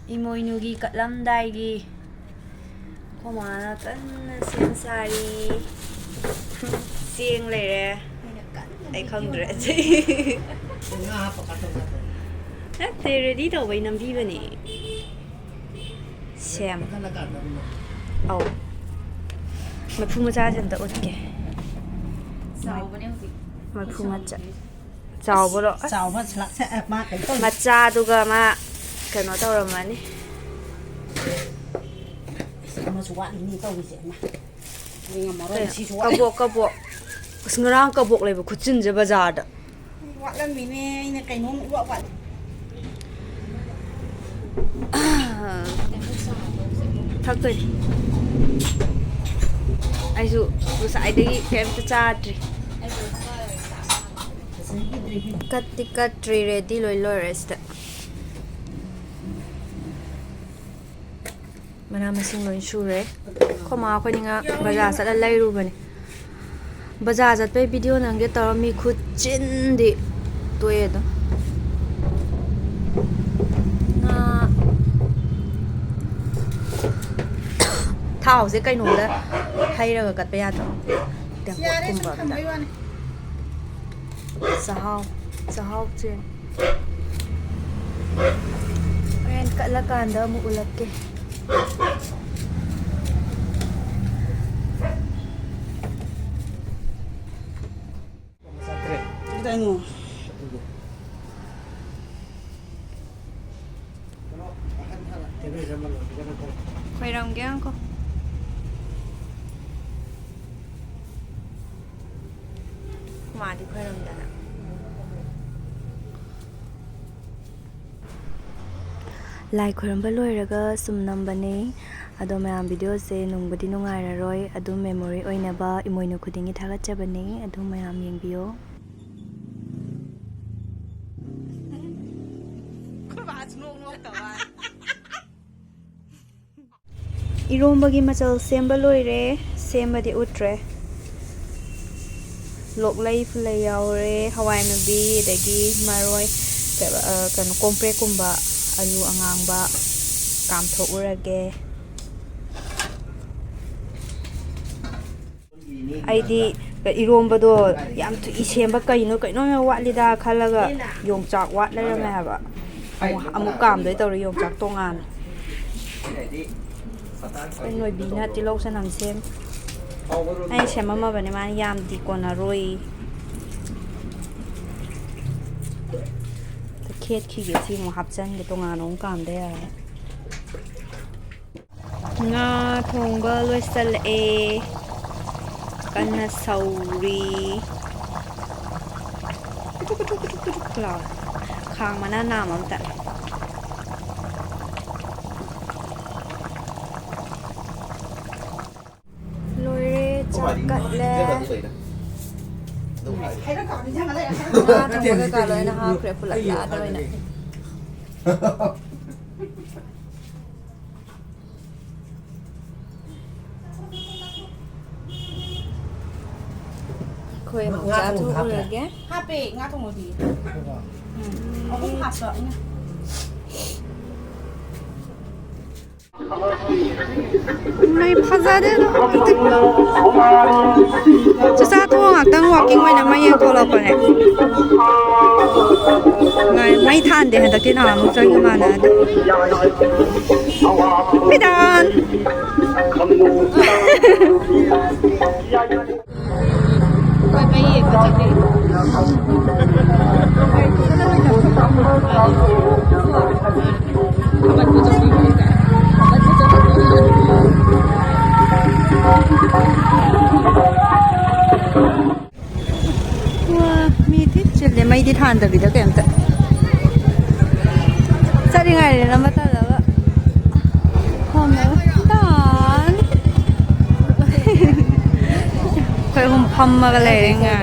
Emoinugi katlamdaigi komana kanna sen sari sieng lere ai khangdre natte ready tawai nambi bani sem au mapu macha janda utke mapu macha chawboro chawba chlak se ma kai to macha duga ma kano tawramani ma suwa ni to wi se ma ni ngamaro si suwa kabok ngarang kabok leba khuchin je bazar da wa lan mi ne ina kai no wa wa thak toi aisu usai dagi kem ta chadri katri ready loi rest mana masing loi sure khoma khoi ninga bazar sala lai ru bani bazar jat pe video nang ge tar mi khut chin di toye da na thao se kai no da hai ra kat pe ya to teng ko kum ba da sahau chen ren kat la kan da mu ulat ke kita no khoai rong gyang ko ma di khoai rong da lai khoram ba loi raga sum nam bane ado mayam video se nungbadi nungai ra roi adu memory oinaba emoinu khudinggi thgtchabane adu mayam yengbiyo irombagi machal semba loire sembadi utre loklai fulai yaure hawai nabi dagi maroi kan kompre kumba alu angangba kam thokurage aidi irombado yam tu isemba kaino ya watlida khalaga yongchak wat lerame haba amu kam doi tawri yongchak tongan noi bina tilok sanam sem ai sema ma bane man yam di kona roi ta khet khi ge si mo hapchan ge tongan ong kam de ya nga thongba loisal e kana sauri kutuk klau khang mana nam am ta cắt le hay nó còn đi chăng ở đây thằng cái cà lưỡi nó ha kẹp phụ lạ rồi nè khơi một giá thu rồi ghé happy ngã không một gì không hạt sợ nha này phát ra đấy nó chứ sao thua à tăng walking ngoài nằm mai thua lâu rồi này ngày mấy than để Handak tin nào một chơi cái mà nè biết đàn quay bay gì có chắc đi mi thích chuyện để mấy đi than tại vì đó kèm tận sao đi ngày để làm bắt tay là hôm nay đàn phải hôm mà cái này nghe